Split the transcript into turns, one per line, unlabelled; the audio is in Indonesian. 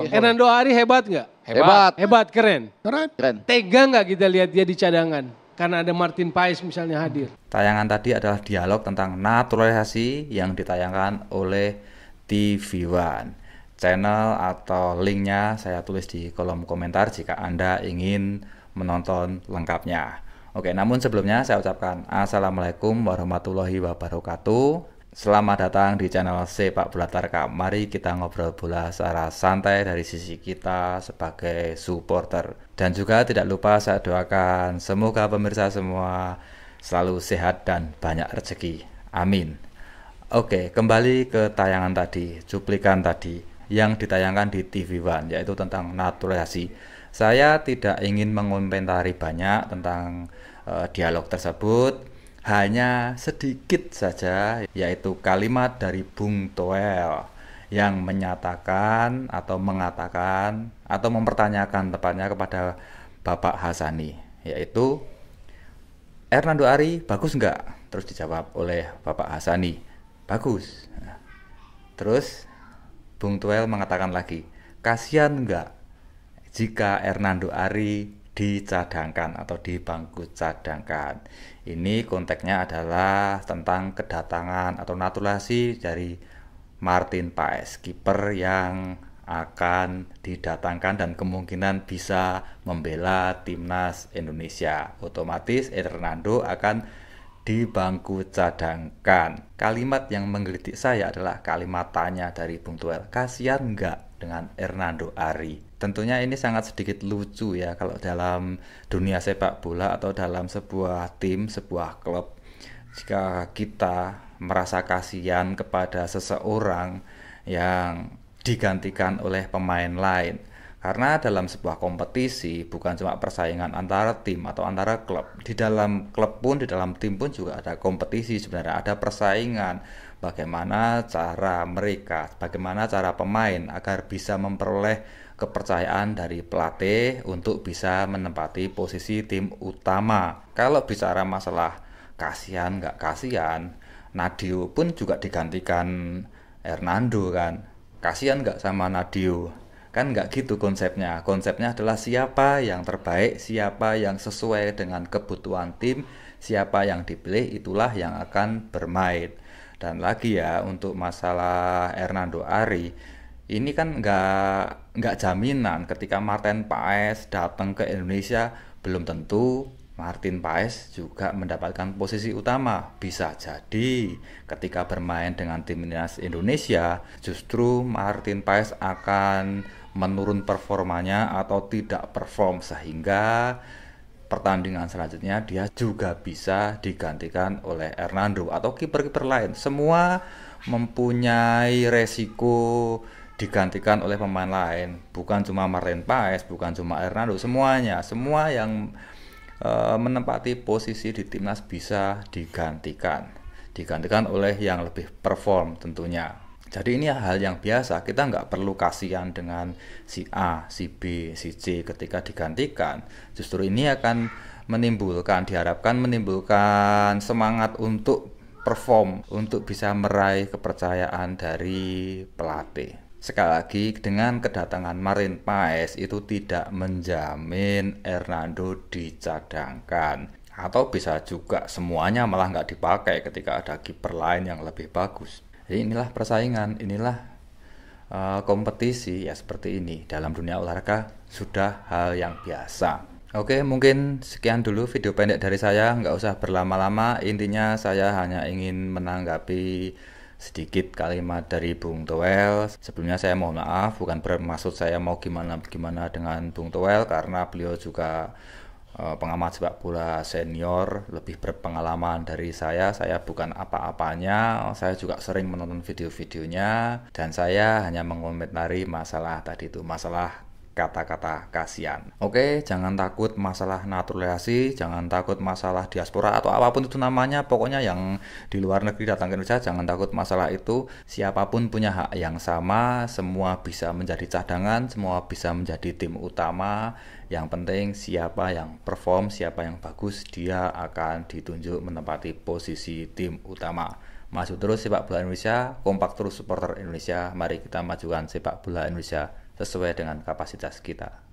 Hernando Ari hebat nggak?
Hebat.
Hebat, keren.
Keren.
Tega nggak kita lihat dia di cadangan? Karena ada Martin Paes misalnya hadir.
Tayangan tadi adalah dialog tentang naturalisasi yang ditayangkan oleh TV One. Channel atau linknya saya tulis di kolom komentar jika Anda ingin menonton lengkapnya. Oke, namun sebelumnya saya ucapkan Assalamualaikum warahmatullahi wabarakatuh. Selamat datang di channel Sepak Bola Tarkam. Mari kita ngobrol bola secara santai dari sisi kita sebagai supporter. Dan juga tidak lupa saya doakan semoga pemirsa semua selalu sehat dan banyak rezeki. Amin. Oke, kembali ke tayangan tadi, cuplikan tadi yang ditayangkan di TV One, yaitu tentang naturalisasi. Saya tidak ingin mengomentari banyak tentang dialog tersebut. Hanya sedikit saja, yaitu kalimat dari Bung Toel yang menyatakan atau mengatakan atau mempertanyakan tepatnya kepada Bapak Hasani, yaitu Hernando Ari bagus nggak? Terus dijawab oleh Bapak Hasani, bagus. Terus Bung Toel mengatakan lagi, kasihan nggak jika Hernando Ari dicadangkan atau di bangku cadangkan. Ini konteksnya adalah tentang kedatangan atau naturalisasi dari Martin Paes, kiper yang akan didatangkan dan kemungkinan bisa membela timnas Indonesia. Otomatis Hernando akan di bangku cadangkan. Kalimat yang menggelitik saya adalah kalimat tanya dari Bung Toel, kasihan nggak dengan Hernando Ari? Tentunya ini sangat sedikit lucu ya kalau dalam dunia sepak bola atau dalam sebuah tim, sebuah klub, jika kita merasa kasihan kepada seseorang yang digantikan oleh pemain lain. Karena dalam sebuah kompetisi bukan cuma persaingan antara tim atau antara klub. Di dalam klub pun, di dalam tim pun juga ada kompetisi, sebenarnya ada persaingan. Bagaimana cara mereka, bagaimana cara pemain agar bisa memperoleh kepercayaan dari pelatih untuk bisa menempati posisi tim utama. Kalau bicara masalah kasihan nggak kasihan, Nadio pun juga digantikan Hernando kan. Kasihan nggak sama Nadio? Kan nggak gitu konsepnya. Konsepnya adalah siapa yang terbaik, siapa yang sesuai dengan kebutuhan tim, siapa yang dipilih itulah yang akan bermain. Dan lagi ya untuk masalah Hernando Ari, ini kan nggak jaminan ketika Martin Paes datang ke Indonesia belum tentu Martin Paes juga mendapatkan posisi utama. Bisa jadi ketika bermain dengan timnas Indonesia justru Martin Paes akan menurun performanya atau tidak perform sehingga pertandingan selanjutnya dia juga bisa digantikan oleh Hernando atau kiper-kiper lain. Semua mempunyai resiko digantikan oleh pemain lain, bukan cuma Martin Paes, bukan cuma Hernando, semuanya, semua yang menempati posisi di timnas bisa digantikan oleh yang lebih perform tentunya. Jadi ini hal yang biasa, kita nggak perlu kasihan dengan si A, si B, si C ketika digantikan. Justru ini akan diharapkan menimbulkan semangat untuk perform, untuk bisa meraih kepercayaan dari pelatih. Sekali lagi, dengan kedatangan Martin Paes itu tidak menjamin Hernando dicadangkan. Atau bisa juga semuanya malah nggak dipakai ketika ada kiper lain yang lebih bagus. Jadi inilah persaingan, inilah kompetisi ya seperti ini. Dalam dunia olahraga sudah hal yang biasa. Oke, mungkin sekian dulu video pendek dari saya, nggak usah berlama-lama. Intinya saya hanya ingin menanggapi sedikit kalimat dari Bung Toel. Sebelumnya saya mohon maaf, bukan bermaksud saya mau gimana dengan Bung Toel, karena beliau juga pengamat sepak bola senior, lebih berpengalaman dari saya bukan apa-apanya, saya juga sering menonton video-videonya, dan saya hanya mengomentari masalah tadi itu, masalah kata-kata kasihan. Oke, jangan takut masalah naturalisasi, jangan takut masalah diaspora atau apapun itu namanya, pokoknya yang di luar negeri datang ke Indonesia, jangan takut masalah itu. Siapapun punya hak yang sama, semua bisa menjadi cadangan, semua bisa menjadi tim utama. Yang penting siapa yang perform, siapa yang bagus, dia akan ditunjuk menempati posisi tim utama. Maju terus sepak bola Indonesia, kompak terus supporter Indonesia, mari kita majukan sepak bola Indonesia sesuai dengan kapasitas kita.